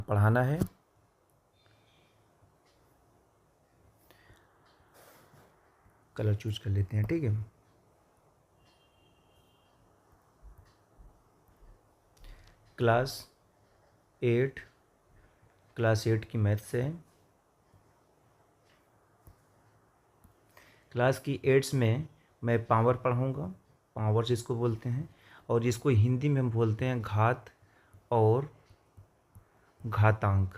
पढ़ाना है। Colour choose कर लेते हैं, ठीक है। क्लास 8 की मैथ से है। क्लास की 8 में मैं पावर पढ़ाऊँगा। पावर जिसको बोलते हैं, और जिसको हिंदी में हम बोलते हैं घात और घातांक।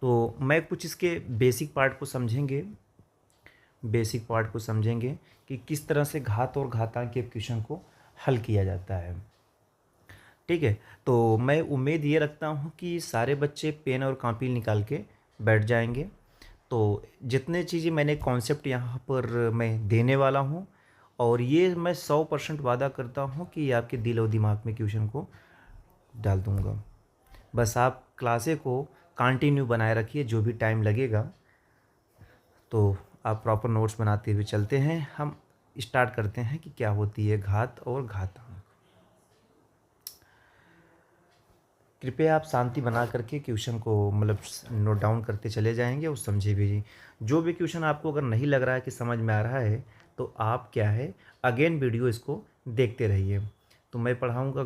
तो मैं कुछ इसके बेसिक पार्ट को समझेंगे कि किस तरह से घात और घातांक के क्वेश्चन को हल किया जाता है, ठीक है। तो मैं उम्मीद ये रखता हूँ कि सारे बच्चे पेन और कॉपी निकाल के बैठ जाएंगे। तो जितने चीज़ें मैंने कॉन्सेप्ट यहाँ पर मैं देने वाला हूँ, और ये मैं 100% वादा करता हूँ कि आपके दिल और दिमाग में क्वेश्चन को डाल दूँगा। बस आप क्लासे को कंटिन्यू बनाए रखिए, जो भी टाइम लगेगा। तो आप प्रॉपर नोट्स बनाते हुए चलते हैं। हम स्टार्ट करते हैं कि क्या होती है घात और घातांक। कृपया आप शांति बना करके क्वेश्चन को मतलब नोट डाउन करते चले जाएंगे और समझे भी। जो भी क्वेश्चन आपको अगर नहीं लग रहा है कि समझ में आ रहा है, तो आप क्या है अगेन वीडियो इसको देखते रहिए। तो मैं पढ़ाऊँगा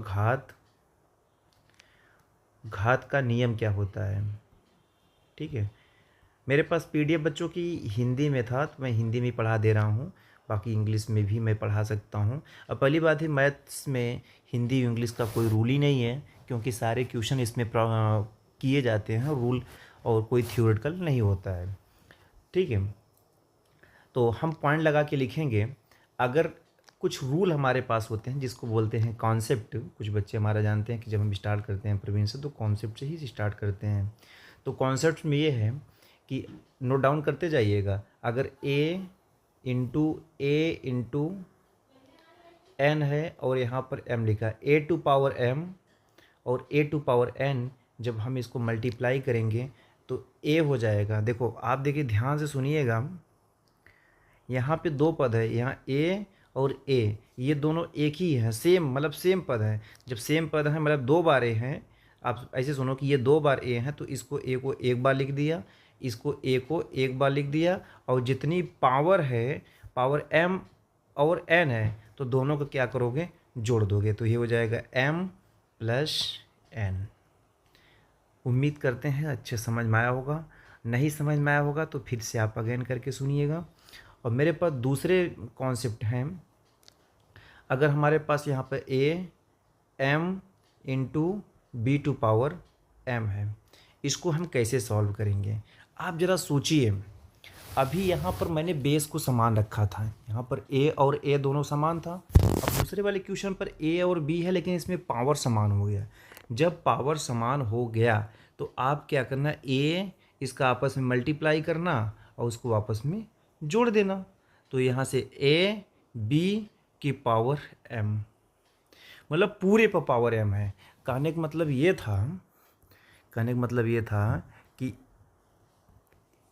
घात का नियम क्या होता है, ठीक है। मेरे पास PDF बच्चों की हिंदी में था, तो मैं हिंदी में पढ़ा दे रहा हूँ। बाकी इंग्लिश में भी मैं पढ़ा सकता हूँ। अब पहली बात है, मैथ्स में हिंदी इंग्लिश का कोई रूल ही नहीं है, क्योंकि सारे क्वेश्चन इसमें किए जाते हैं, रूल और कोई थ्योरेटिकल नहीं होता है, ठीक है। तो हम पॉइंट लगा के लिखेंगे। अगर कुछ रूल हमारे पास होते हैं जिसको बोलते हैं कॉन्सेप्ट। कुछ बच्चे हमारा जानते हैं कि जब हम स्टार्ट करते हैं प्रवीण से, तो कॉन्सेप्ट से ही स्टार्ट करते हैं। तो कॉन्सेप्ट में ये है कि नोट डाउन करते जाइएगा। अगर a इंटू n है और यहाँ पर m लिखा है, a टू पावर m और a टू पावर n, जब हम इसको मल्टीप्लाई करेंगे तो a हो जाएगा। देखो आप देखिए, ध्यान से सुनिएगा। यहाँ पे दो पद है, यहाँ a और a, ये दोनों एक ही हैं, सेम मतलब सेम पद है। जब सेम पद है मतलब दो बार a हैं। आप ऐसे सुनो कि ये दो बार a हैं, तो इसको a को एक बार लिख दिया, इसको a को एक बार लिख दिया, और जितनी पावर है, पावर m और n है, तो दोनों को क्या करोगे, जोड़ दोगे, तो ये हो जाएगा m प्लस n। उम्मीद करते हैं अच्छे समझ में आया होगा। नहीं समझ में आया होगा तो फिर से आप अगेन करके सुनिएगा। और मेरे पास दूसरे कॉन्सेप्ट हैं। अगर हमारे पास यहाँ पर m into B to power m है, इसको हम कैसे सॉल्व करेंगे, आप ज़रा सोचिए। अभी यहाँ पर मैंने बेस को समान रखा था, यहाँ पर a और a दोनों समान था। अब दूसरे वाले क्वेश्चन पर a और b है, लेकिन इसमें पावर समान हो गया। जब पावर समान हो गया तो आप क्या करना, a इसका आपस में मल्टीप्लाई करना और उसको आपस में जोड़ देना। तो यहाँ से a b की पावर m, मतलब पूरे पर पावर m है। कहने का मतलब ये था कि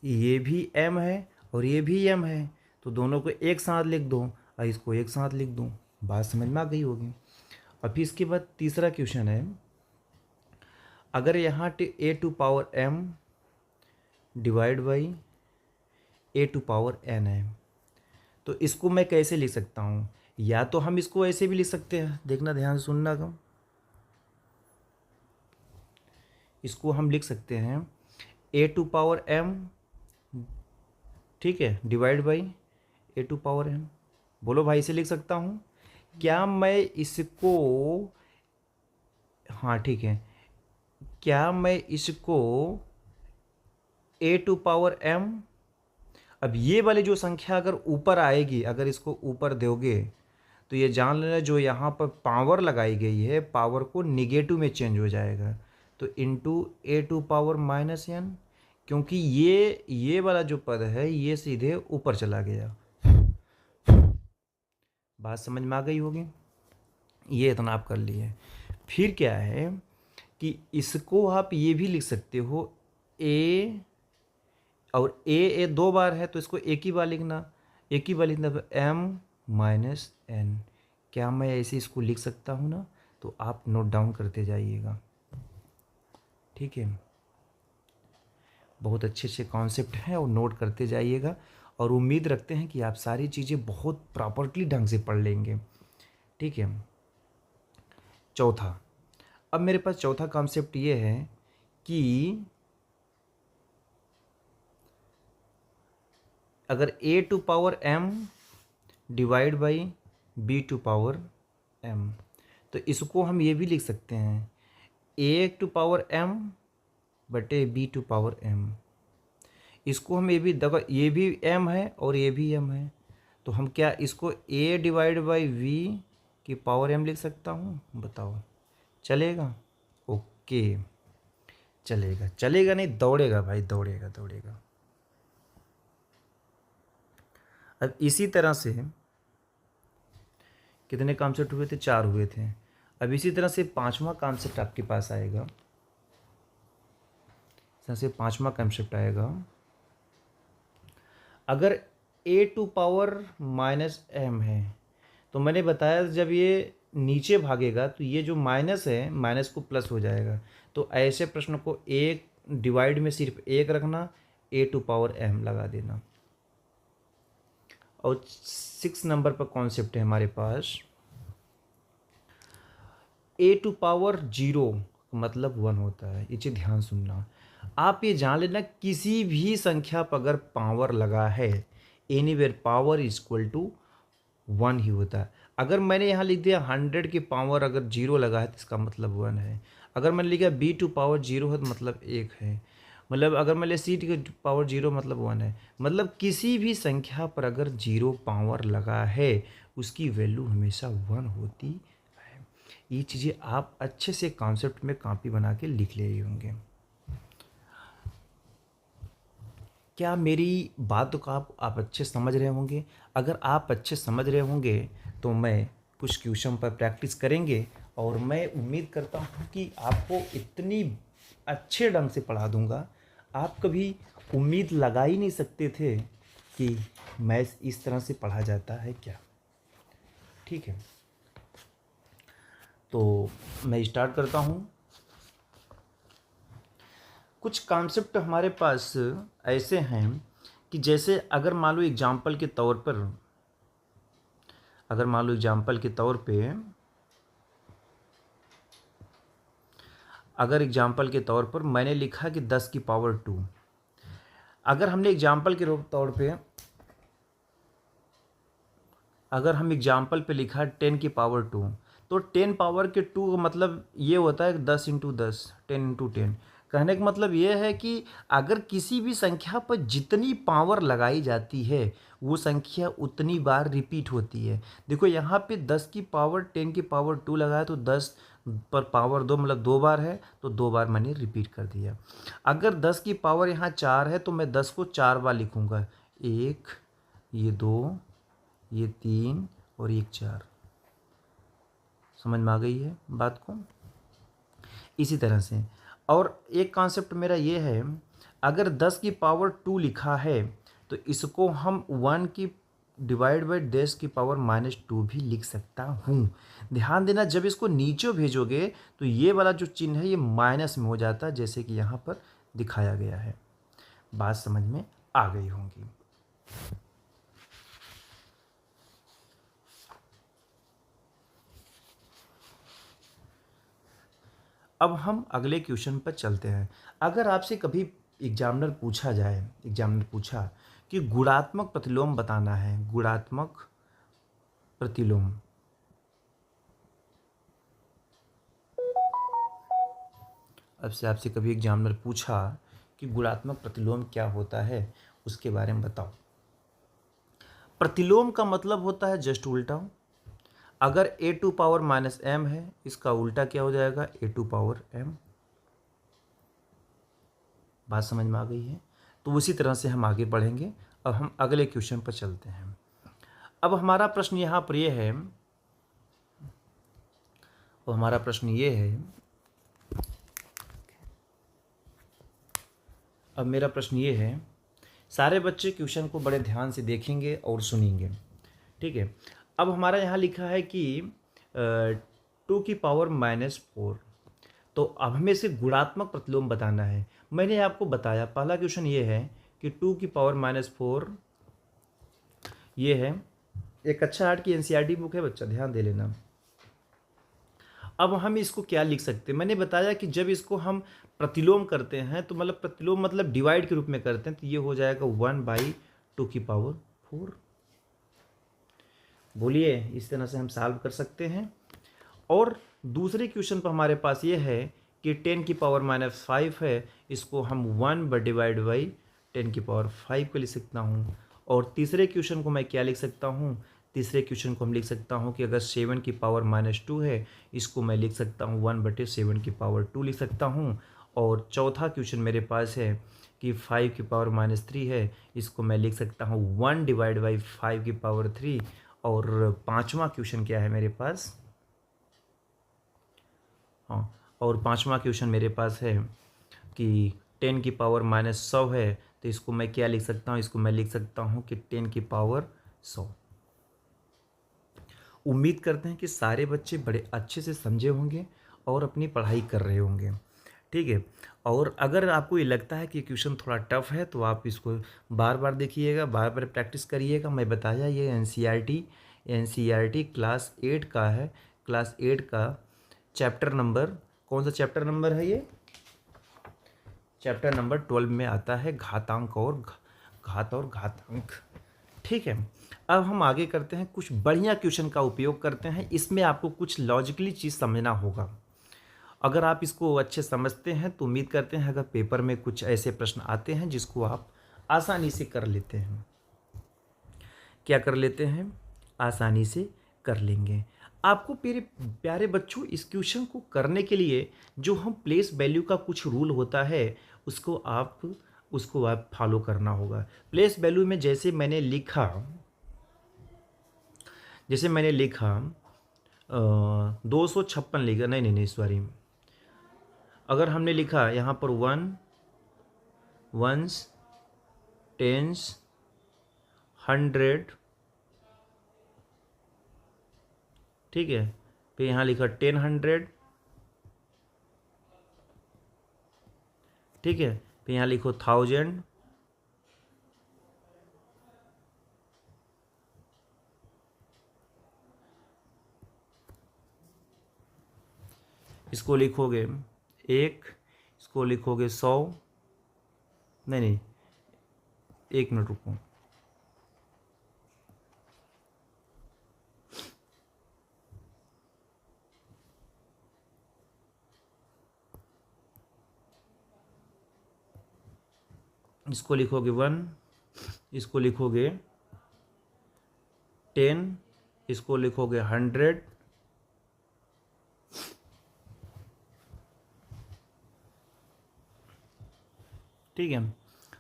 ये भी m है और ये भी m है, तो दोनों को एक साथ लिख दो और इसको एक साथ लिख दो। बात समझ में आ गई होगी। और फिर इसके बाद तीसरा क्वेश्चन है, अगर यहाँ a to power m divide by a to power n है, तो इसको मैं कैसे लिख सकता हूँ। या तो हम इसको ऐसे भी लिख सकते हैं, देखना ध्यान से सुनना कम। इसको हम लिख सकते हैं a टू पावर m, ठीक है, divide by a to power m। बोलो भाई, इसे लिख सकता हूँ क्या मैं इसको, हाँ ठीक है, क्या मैं इसको a टू पावर m, अब ये वाली जो संख्या अगर ऊपर आएगी, अगर इसको ऊपर दोगे, तो ये जान लेना जो यहाँ पर पावर लगाई गई है, पावर को निगेटिव में चेंज हो जाएगा। तो into a to power minus n, क्योंकि ये वाला जो पद है ये सीधे ऊपर चला गया। बात समझ में आ गई होगी। ये इतना आप कर लिए। फिर क्या है कि इसको आप ये भी लिख सकते हो, a और a दो बार है, तो इसको एक ही बार लिखना, m माइनस n। क्या मैं ऐसे इसको लिख सकता हूँ ना, तो आप नोट डाउन करते जाइएगा। ठीक है, बहुत अच्छे अच्छे कॉन्सेप्ट हैं और नोट करते जाइएगा, और उम्मीद रखते हैं कि आप सारी चीज़ें बहुत प्रॉपर्ली ढंग से पढ़ लेंगे। ठीक है, चौथा, अब मेरे पास चौथा कॉन्सेप्ट ये है कि अगर a to power m divide by b to power m, तो इसको हम ये भी लिख सकते हैं a टू पावर m बटे b टू पावर m। इसको हम ये भी देखो, ये भी m है और ये भी m है, तो हम क्या इसको a डिवाइड बाई v की पावर m लिख सकता हूँ? बताओ, चलेगा? ओके, चलेगा। चलेगा नहीं, दौड़ेगा भाई, दौड़ेगा दौड़ेगा। अब इसी तरह से कितने कॉन्सेप्ट हुए थे? 4 हुए थे। अब इसी तरह से 5वां कॉन्सेप्ट आपके पास आएगा। इस तरह से 5वां कॉन्सेप्ट आएगा, अगर a to power minus m है, तो मैंने बताया जब ये नीचे भागेगा तो ये जो माइनस है, माइनस को प्लस हो जाएगा। तो ऐसे प्रश्न को एक डिवाइड में सिर्फ एक रखना, a टू पावर m लगा देना। और 6 नंबर पर कॉन्सेप्ट है हमारे पास, a टू पावर 0 मतलब 1 होता है। ये चीज़ ध्यान सुनना, आप ये जान लेना किसी भी संख्या पर अगर पावर लगा है, anywhere power is equal to 1 ही होता है। अगर मैंने यहाँ लिख दिया 100 की पावर अगर 0 लगा है तो इसका मतलब 1 है। अगर मैंने लिखा b टू पावर 0 है तो मतलब 1 है। मतलब अगर मैं ले c की पावर 0 मतलब 1 है। मतलब किसी भी संख्या पर अगर 0 पावर लगा है उसकी वैल्यू हमेशा 1 होती है। ये चीज़ें आप अच्छे से कॉन्सेप्ट में कॉपी बना के लिख ले होंगे। क्या मेरी बात को आप अच्छे समझ रहे होंगे? अगर आप अच्छे समझ रहे होंगे तो मैं कुछ क्वेश्चन पर प्रैक्टिस करेंगे, और मैं उम्मीद करता हूँ कि आपको इतनी अच्छे ढंग से पढ़ा दूँगा, आप कभी उम्मीद लगा ही नहीं सकते थे कि मैथ्स इस तरह से पढ़ा जाता है क्या। ठीक है, तो मैं स्टार्ट करता हूँ। कुछ कॉन्सेप्ट हमारे पास ऐसे हैं कि जैसे अगर मान लो एग्जाम्पल के तौर पर, अगर एग्जाम्पल के तौर पर मैंने लिखा कि 10 की पावर 2, अगर हमने एग्जाम्पल के तौर पे अगर हम एग्जाम्पल पे लिखा 10 की पावर 2, तो 10 पावर के 2 का मतलब ये होता है 10 इंटू 10, 10 इंटू 10। कहने का मतलब ये है कि अगर किसी भी संख्या पर जितनी पावर लगाई जाती है वो संख्या उतनी बार रिपीट होती है। देखो यहाँ पे 10 की पावर 10 की पावर 2 लगाया तो 10 पर पावर 2 मतलब 2 बार है, तो 2 बार मैंने रिपीट कर दिया। अगर 10 की पावर यहाँ 4 है तो मैं 10 को 4 बार लिखूँगा, 1, ये 2, ये 3 और एक 4। समझ में आ गई है बात को? इसी तरह से और एक कॉन्सेप्ट मेरा ये है, अगर 10 की पावर 2 लिखा है तो इसको हम 1 की डिवाइड बाई 10 की पावर -2 भी लिख सकता हूँ। ध्यान देना, जब इसको नीचे भेजोगे तो ये वाला जो चिन्ह है ये माइनस में हो जाता है, जैसे कि यहाँ पर दिखाया गया है। बात समझ में आ गई होंगी। अब हम अगले क्वेश्चन पर चलते हैं। अगर आपसे कभी एग्जामिनर पूछा कि गुणात्मक प्रतिलोम बताना है, गुणात्मक प्रतिलोम, अब से आपसे कभी एग्जामिनर पूछा कि गुणात्मक प्रतिलोम क्या होता है, उसके बारे में बताओ। प्रतिलोम का मतलब होता है जस्ट उल्टा। अगर a टू पावर -m है, इसका उल्टा क्या हो जाएगा? a to power m। बात समझ में आ गई है? तो उसी तरह से हम आगे बढ़ेंगे। अब हम अगले क्वेश्चन पर चलते हैं। अब हमारा प्रश्न यहाँ पर यह है, अब मेरा प्रश्न ये है, सारे बच्चे क्वेश्चन को बड़े ध्यान से देखेंगे और सुनेंगे। ठीक है, अब हमारा यहाँ लिखा है कि 2 की पावर -4, तो अब हमें इसे गुणात्मक प्रतिलोम बताना है। मैंने आपको बताया पहला क्वेश्चन ये है कि 2⁻⁻4 ये है। एक अच्छा आर्ट की एनसीईआरटी बुक है बच्चा, ध्यान दे लेना। अब हम इसको क्या लिख सकते हैं, मैंने बताया कि जब इसको हम प्रतिलोम करते हैं तो मतलब प्रतिलोम मतलब डिवाइड के रूप में करते हैं, तो ये हो जाएगा 1/2⁴। बोलिए, इस तरह से हम सॉल्व कर सकते हैं। और दूसरे क्वेश्चन पर हमारे पास ये है कि 10⁻⁻5 है, इसको हम 1/10⁵ को लिख सकता हूँ। और तीसरे क्वेश्चन को मैं क्या लिख सकता हूँ, तीसरे क्वेश्चन को हम लिख सकता हूँ कि अगर 7⁻2 है, इसको मैं लिख सकता हूँ 1/7⁻2 लिख सकता हूँ। और चौथा क्वेश्चन मेरे पास है कि 5⁻3 है, इसको मैं लिख सकता हूँ 1/5⁵। और पांचवा क्वेश्चन क्या है मेरे पास, हाँ, और पांचवा क्वेश्चन मेरे पास है कि 10⁻100 है, तो इसको मैं क्या लिख सकता हूँ, इसको मैं लिख सकता हूँ कि 10⁻100। उम्मीद करते हैं कि सारे बच्चे बड़े अच्छे से समझे होंगे और अपनी पढ़ाई कर रहे होंगे, ठीक है। और अगर आपको ये लगता है कि क्वेश्चन थोड़ा टफ है तो आप इसको बार बार देखिएगा, बार बार प्रैक्टिस करिएगा। मैं बताया ये एनसीईआरटी क्लास 8 का है, क्लास 8 का चैप्टर नंबर, कौन सा चैप्टर नंबर है ये, चैप्टर नंबर 12 में आता है घातांक और घातांक, ठीक है। अब हम आगे करते हैं, कुछ बढ़िया क्वेश्चन का उपयोग करते हैं। इसमें आपको कुछ लॉजिकली चीज़ समझना होगा। अगर आप इसको अच्छे समझते हैं तो उम्मीद करते हैं अगर पेपर में कुछ ऐसे प्रश्न आते हैं जिसको आप आसानी से कर लेते हैं, क्या कर लेते हैं, आसानी से कर लेंगे। आपको मेरे प्यारे बच्चों इस क्वेश्चन को करने के लिए जो हम प्लेस वैल्यू का कुछ रूल होता है उसको आप फॉलो करना होगा। प्लेस वैल्यू में जैसे मैंने लिखा 256 लिखा, नहीं सॉरी, अगर हमने लिखा यहाँ पर 1 1s 10s 100, ठीक है, फिर यहाँ लिखा 10 ठीक है, फिर यहाँ लिखो 1000, इसको लिखोगे 1, इसको लिखोगे 100, नहीं 1 मिनट रुको, इसको लिखोगे 1, इसको लिखोगे 10, इसको लिखोगे 100, ठीक है,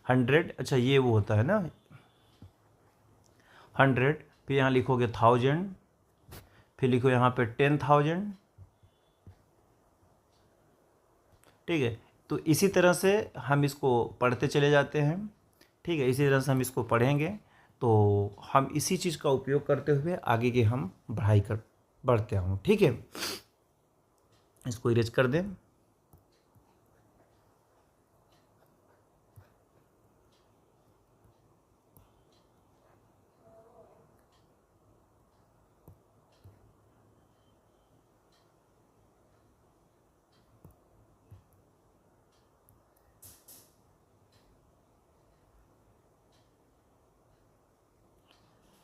100, अच्छा ये वो होता है ना 100, फिर यहाँ लिखोगे 1000, फिर लिखो यहाँ पे 10,000, ठीक है। तो इसी तरह से हम इसको पढ़ते चले जाते हैं, ठीक है, इसी तरह से हम इसको पढ़ेंगे तो हम इसी चीज़ का उपयोग करते हुए आगे की हम पढ़ाई कर बढ़ते हूँ, ठीक है। इसको इरेज कर दें,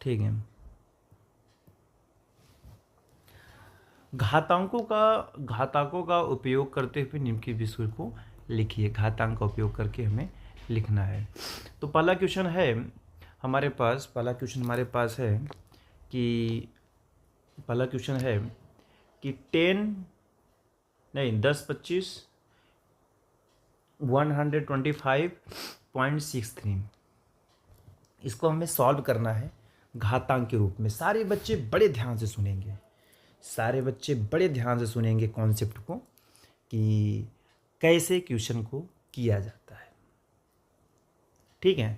ठीक है। घातांकों का उपयोग करते हुए निम्न के विषय को लिखिए। घातांक का उपयोग करके हमें लिखना है। तो पहला क्वेश्चन हमारे पास है कि 10 25 125.63, इसको हमें सॉल्व करना है घातांक के रूप में। सारे बच्चे बड़े ध्यान से सुनेंगे कॉन्सेप्ट को कि कैसे क्वेश्चन को किया जाता है, ठीक है।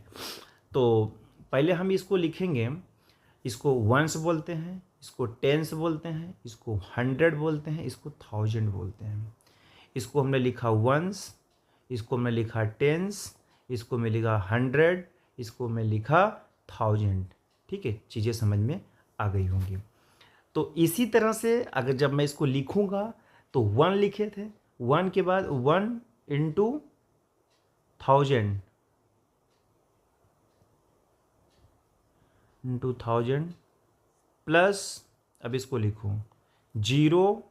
तो पहले हम इसको लिखेंगे, इसको वंस बोलते हैं, इसको टेंस बोलते हैं, इसको 100 बोलते हैं, इसको 1000 बोलते हैं। इसको हमने लिखा वंस, इसको हमने लिखा टेंस, इसको मैं लिखा 100, इसको मैं लिखा 1000। ठीक है, चीज़ें समझ में आ गई होंगी। तो इसी तरह से अगर जब मैं इसको लिखूंगा तो 1 लिखे थे, 1 के बाद 1 इंटू 1000 प्लस, अब इसको लिखूं 0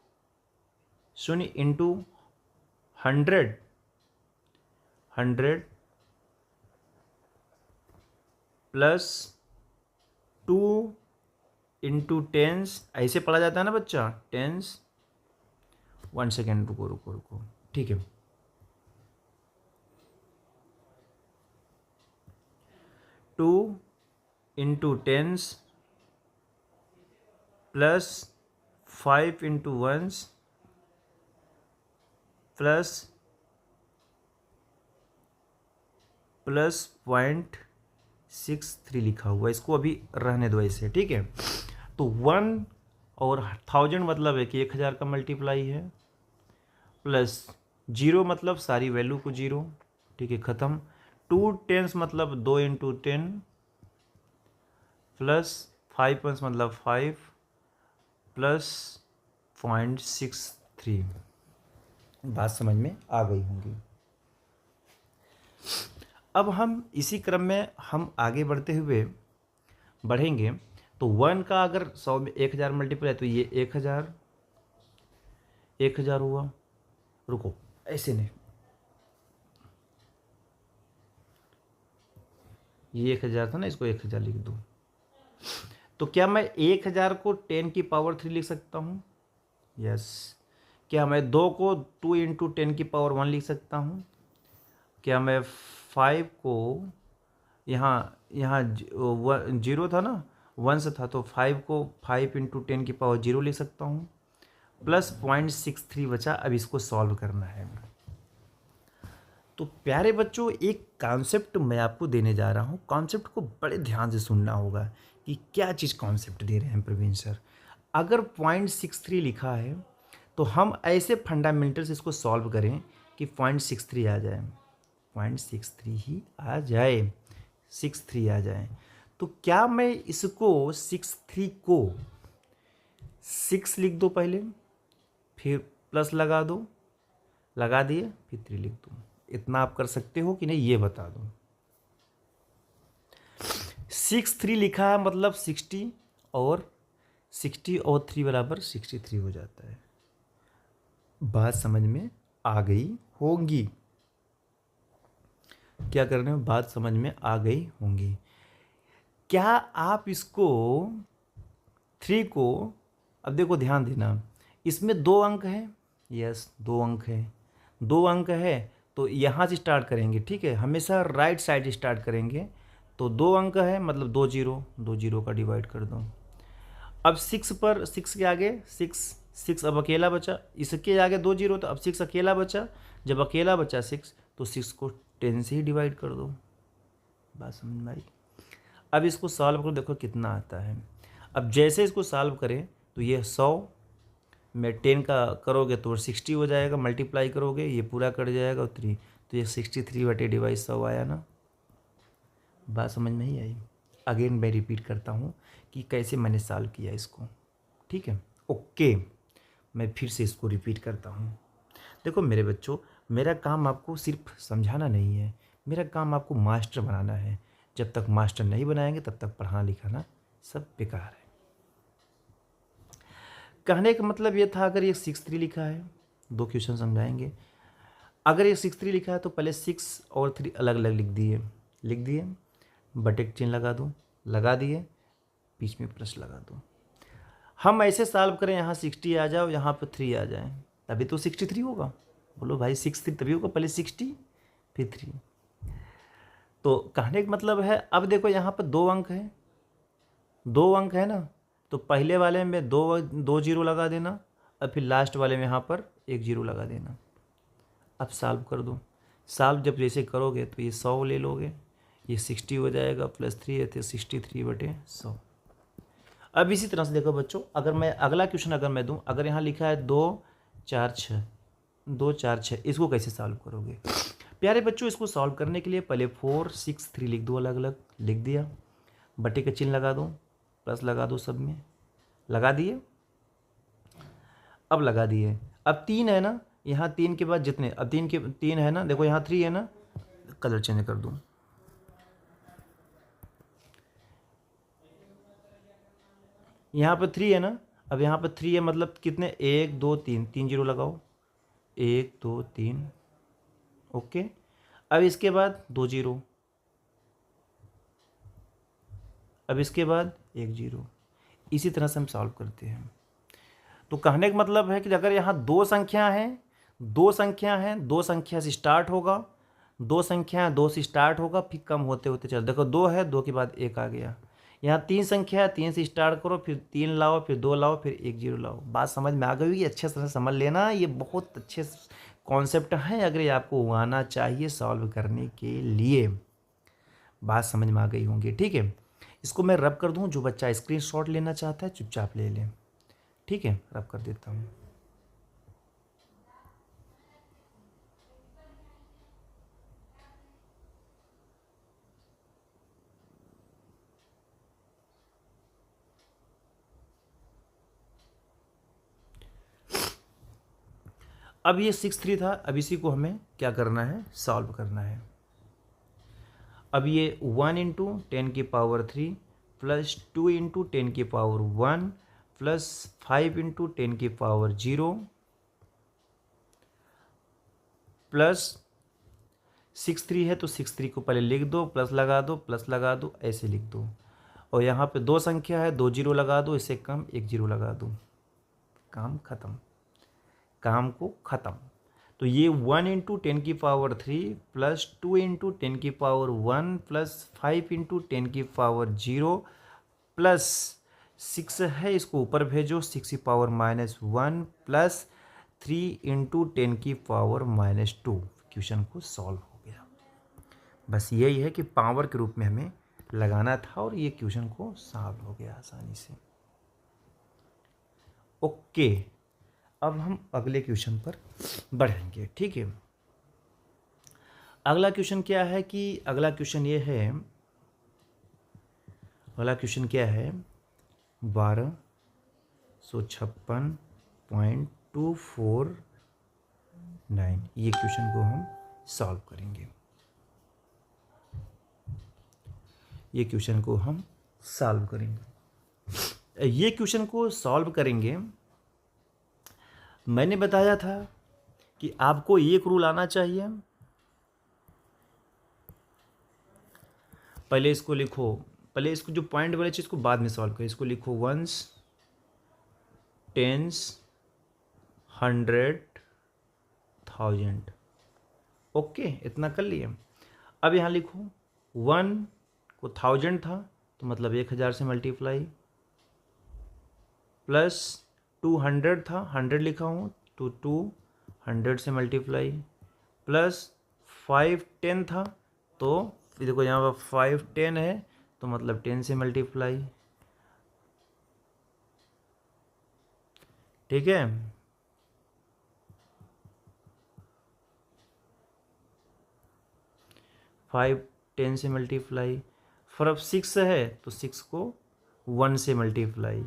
शून्य इंटू 100 प्लस 2 इंटू टेंस, ऐसे पढ़ा जाता है ना बच्चा, टेंस। 1 सेकेंड, रुको, ठीक है। Two into tens plus 5 into ones plus 0.63 लिखा हुआ, इसको अभी रहने दो ऐसे, ठीक है। तो 1 और 1000 मतलब है कि 1000 का मल्टीप्लाई है, प्लस 0 मतलब सारी वैल्यू को 0, ठीक है, ख़त्म। 2 टेंस मतलब 2 इंटू 10 प्लस 5 वंस मतलब 5 प्लस 0.63। बात समझ में आ गई होंगी। अब हम इसी क्रम में हम आगे बढ़ेंगे। तो 1 का अगर 100 में 1000 मल्टीप्लाई है तो ये 1000 हुआ। रुको, ऐसे नहीं, ये 1000 था ना, इसको 1000 लिख दूँ। तो क्या मैं 1000 को 10 की पावर 3 लिख सकता हूँ? यस। क्या मैं 2 को 2 इंटू 10 की पावर 1 लिख सकता हूँ? क्या मैं 5 को यहाँ 0 था ना, 1 से था, तो 5 को 5 इंटू 10 की पावर 0 लिख सकता हूँ, प्लस 0.63 बचा। अब इसको सॉल्व करना है। तो प्यारे बच्चों, एक कॉन्सेप्ट मैं आपको देने जा रहा हूँ। कॉन्सेप्ट को बड़े ध्यान से सुनना होगा कि क्या चीज़ कॉन्सेप्ट दे रहे हैं प्रवीण सर। अगर 0.63 लिखा है तो हम ऐसे फंडामेंटल्स इसको सॉल्व करें कि 0.63 आ जाए, 0.63 ही आ जाए, 63 आ जाए। तो क्या मैं इसको 63 को 6 लिख दो पहले, फिर प्लस लगा दो, लगा दिए, फिर 3 लिख दो। इतना आप कर सकते हो कि नहीं, ये बता दो। 63 लिखा है मतलब 60 और 3 बराबर 63 हो जाता है। बात समझ में आ गई होंगी? क्या कर रहे हो? बात समझ में आ गई होंगी। क्या आप इसको 3 को, अब देखो ध्यान देना, इसमें 2 अंक हैं। यस, 2 अंक है, 2 अंक है, तो यहाँ से स्टार्ट करेंगे, ठीक है, हमेशा राइट साइड स्टार्ट करेंगे। तो 2 अंक है मतलब 2 जीरो का डिवाइड कर दो। अब 6 पर, 6 के आगे 6 अब अकेला बचा, इसके आगे 2 जीरो, तो अब 6 अकेला बचा। जब अकेला बचा 6 तो 6 को 10 से ही डिवाइड कर दो। बात समझ में आई? अब इसको सॉल्व करो, देखो कितना आता है। अब जैसे इसको सॉल्व करें तो ये 100 में 10 का करोगे तो 60 हो जाएगा, मल्टीप्लाई करोगे ये पूरा कट जाएगा और 3, तो ये 63/100 आया ना। बात समझ में ही आई? अगेन मैं रिपीट करता हूँ कि कैसे मैंने सॉल्व किया इसको, ठीक है। ओके, मैं फिर से इसको रिपीट करता हूँ। देखो मेरे बच्चों, मेरा काम आपको सिर्फ समझाना नहीं है, मेरा काम आपको मास्टर बनाना है। जब तक मास्टर नहीं बनाएंगे तब तक पढ़ाना लिखाना सब बेकार है। कहने का मतलब ये था, अगर ये 63 लिखा है, 2 क्वेश्चन समझाएंगे। अगर ये 63 लिखा है तो पहले 6 और 3 अलग अलग लिख दिए, बटे चिन्ह लगा दो, लगा दिए, बीच में प्लस लगा दो। हम ऐसे सॉल्व करें, यहाँ 60 आ जाओ, यहाँ पर 3 आ जाए, तभी तो 63 होगा। बोलो भाई 63 तभी होगा, पहले 60 फिर 3। तो कहने का मतलब है, अब देखो यहाँ पर 2 अंक है, 2 अंक है ना, तो पहले वाले में 2 जीरो लगा देना, और फिर लास्ट वाले में यहाँ पर 1 जीरो लगा देना। अब सॉल्व कर दो। सॉल्व जब जैसे करोगे तो ये 100 ले लोगे, ये 60 हो जाएगा, प्लस 3 है तो 63/100। अब इसी तरह से देखो बच्चों, अगर मैं अगला क्वेश्चन अगर मैं दूं, अगर यहाँ लिखा है 2 4 6, 2 4 6, इसको कैसे सॉल्व करोगे प्यारे बच्चों? इसको सॉल्व करने के लिए पहले 4 6 3 लिख दो, अलग अलग लिख दिया, बटे का चिन्ह लगा दो, प्लस लगा दो, सब में लगा दिए। अब लगा दिए, अब 3 है ना, यहाँ 3 के बाद जितने, अब 3 है ना, देखो यहाँ 3 है ना, कलर चेंज कर दूँ, यहाँ पर 3 है ना, अब यहाँ पर 3 है मतलब कितने, 1 2 3, 3 जीरो लगाओ, 1 2 3, ओके। अब इसके बाद 2 जीरो, अब इसके बाद 1 जीरो, इसी तरह से हम सॉल्व करते हैं। तो कहने का मतलब है कि अगर यहाँ दो संख्या है, दो संख्या से स्टार्ट होगा, दो से स्टार्ट होगा, फिर कम होते होते चल, देखो 2 है, 2 के बाद 1 आ गया। यहाँ 3 संख्या है, 3 से स्टार्ट करो, फिर 3 लाओ, फिर 2 लाओ, फिर 1 जीरो लाओ। बात समझ में आ गई होगी, अच्छे से समझ लेना, ये बहुत अच्छे कॉन्सेप्ट हैं, अगर ये आपको आना चाहिए सॉल्व करने के लिए। बात समझ में आ गई होंगी, ठीक है। इसको मैं रब कर दूँ, जो बच्चा स्क्रीनशॉट लेना चाहता है चुपचाप ले लें, ठीक है, रब कर देता हूँ। अब ये 6 3 था, अब इसी को हमें क्या करना है, सॉल्व करना है। अब ये 1 इंटू 10 की पावर 3 प्लस 2 इंटू 10 की पावर 1 प्लस 5 इंटू 10 की पावर 0 प्लस 6 3 है तो 6 3 को पहले लिख दो, प्लस लगा दो, प्लस लगा दो, ऐसे लिख दो। और यहाँ पे दो संख्या है, 2 जीरो लगा दो, इससे कम 1 जीरो लगा दो, काम खत्म, काम को ख़त्म। तो ये 1 इंटू 10 की पावर 3 प्लस 2 इंटू 10 की पावर 1 प्लस 5 इंटू 10 की पावर 0 प्लस 6 है, इसको ऊपर भेजो, 6 की पावर -1 प्लस 3 इंटू 10 की पावर -2। क्वेश्चन को सॉल्व हो गया। बस यही है कि पावर के रूप में हमें लगाना था और ये क्वेश्चन को सॉल्व हो गया आसानी से। ओके, अब हम अगले क्वेश्चन पर बढ़ेंगे, ठीक है। अगला क्वेश्चन क्या है कि अगला क्वेश्चन ये है, अगला क्वेश्चन क्या है, 1256.249, ये क्वेश्चन को हम सॉल्व करेंगे। ये क्वेश्चन को हम सॉल्व करेंगे। ये क्वेश्चन को सॉल्व करेंगे, मैंने बताया था कि आपको एक रूल आना चाहिए। पहले इसको लिखो, पहले इसको जो पॉइंट वाले चीज़ को बाद में सॉल्व करो। इसको लिखो 1s 10s 100 1000, ओके, इतना कर लिए। अब यहाँ लिखो 1 को 1000 था तो मतलब 1000 से मल्टीप्लाई, प्लस 200 था, 100 लिखा हूँ तो 200 से मल्टीप्लाई, प्लस 5 10 था तो देखो यहाँ पर 5 10 है तो मतलब 10 से मल्टीप्लाई, ठीक है। फाइव 10 से मल्टीप्लाई, फिर अब 6 है तो 6 को 1 से मल्टीप्लाई,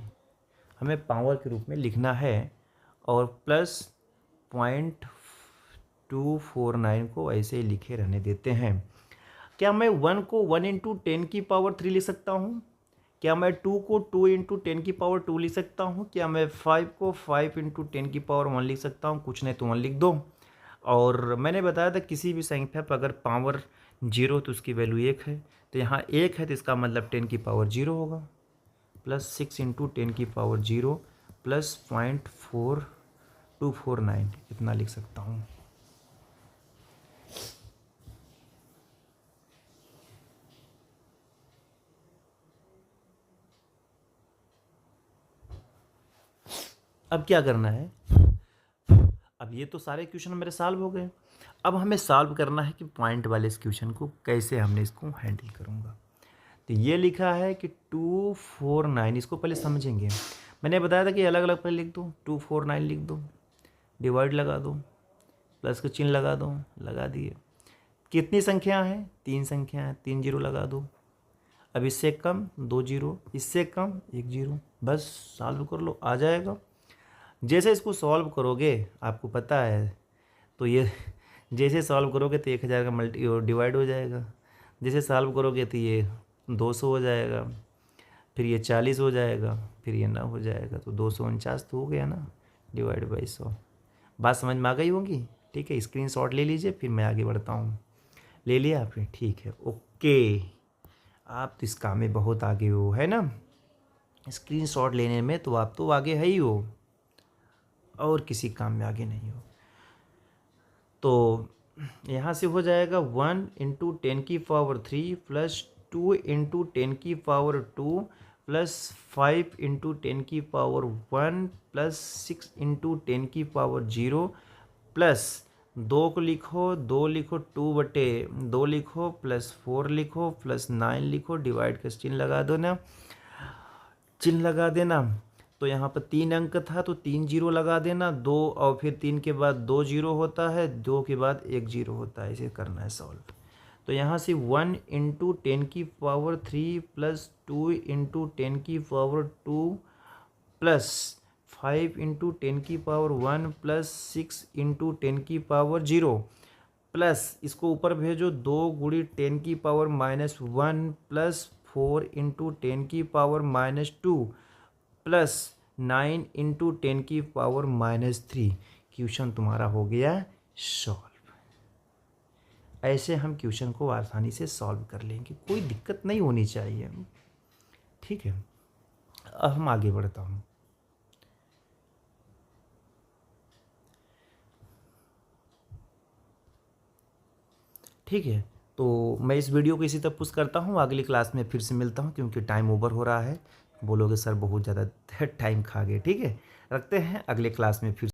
हमें पावर के रूप में लिखना है, और प्लस 0.249 को ऐसे ही लिखे रहने देते हैं। क्या मैं 1 को 1 इंटू 10 की पावर 3 लिख सकता हूँ? क्या मैं 2 को 2 इंटू 10 की पावर 2 लिख सकता हूँ? क्या मैं 5 को 5 इंटू 10 की पावर 1 लिख सकता हूँ? कुछ नहीं तो 1 लिख दो। और मैंने बताया था किसी भी संख्या पर अगर पावर 0 तो उसकी वैल्यू 1 है, तो यहाँ 1 है तो इसका मतलब 10 की पावर 0 होगा, प्लस 6 इंटू 10 की पावर 0 प्लस 0.4249, इतना लिख सकता हूँ। अब क्या करना है, अब ये तो सारे क्वेश्चन मेरे सॉल्व हो गए। अब हमें सॉल्व करना है कि पॉइंट वाले इस क्वेश्चन को कैसे हमने इसको हैंडल करूँगा। तो ये लिखा है कि 249, इसको पहले समझेंगे। मैंने बताया था कि अलग अलग पहले लिख दो, 249 लिख दो, डिवाइड लगा दो, प्लस का चिन्ह लगा दो, लगा दिए। कितनी संख्या है? 3 संख्या है, 3 जीरो लगा दो। अब इससे कम 2 जीरो, इससे कम 1 जीरो, बस सॉल्व कर लो, आ जाएगा। जैसे इसको सॉल्व करोगे आपको पता है, तो ये जैसे सॉल्व करोगे तो 1000 का डिवाइड हो जाएगा, जैसे सॉल्व करोगे तो ये 200 हो जाएगा, फिर ये 40 हो जाएगा, फिर ये 9 हो जाएगा, तो 249 तो हो गया ना, डिवाइड बाई 100। बात समझ में आ गई होगी? ठीक है, स्क्रीनशॉट ले लीजिए, फिर मैं आगे बढ़ता हूँ। ले लिया आपने? ठीक है, ओके। आप तो इस काम में बहुत आगे हो, है ना? स्क्रीनशॉट लेने में तो आप तो आगे है ही हो, और किसी काम में आगे नहीं हो। तो यहाँ से हो जाएगा 1 into 10³ plus 2 into 10² plus 5 into 10⁻1 plus 6 into 10⁻0 plus 2 को लिखो, 2 लिखो, 2/2 लिखो, प्लस 4 लिखो, प्लस 9 लिखो, डिवाइड का चिन्ह लगा दो ना, चिन्ह लगा देना। तो यहाँ पर 3 अंक था तो 3 जीरो लगा देना, 2 और फिर 3 के बाद 2 जीरो होता है, 2 के बाद 1 जीरो होता है, इसे करना है सॉल्व। तो यहाँ से 1 into 10³ plus 2 into 10⁻2 plus 5 into 10⁻1 plus 6 into 10⁻0 plus इसको ऊपर भेजो, 2 Gudi 10⁻−1 plus 4 into 10⁻−2 plus 9 into 10⁻−3। Question तुम्हारा हो गया सॉल्व। ऐसे हम क्वेश्चन को आसानी से सॉल्व कर लेंगे, कोई दिक्कत नहीं होनी चाहिए। ठीक है, अब हम आगे बढ़ता हूँ। ठीक है, तो मैं इस वीडियो को इसी तक पुश करता हूँ, अगली क्लास में फिर से मिलता हूँ, क्योंकि टाइम ओवर हो रहा है। बोलोगे सर बहुत ज़्यादा टाइम खा गए। ठीक है, रखते हैं, अगले क्लास में फिर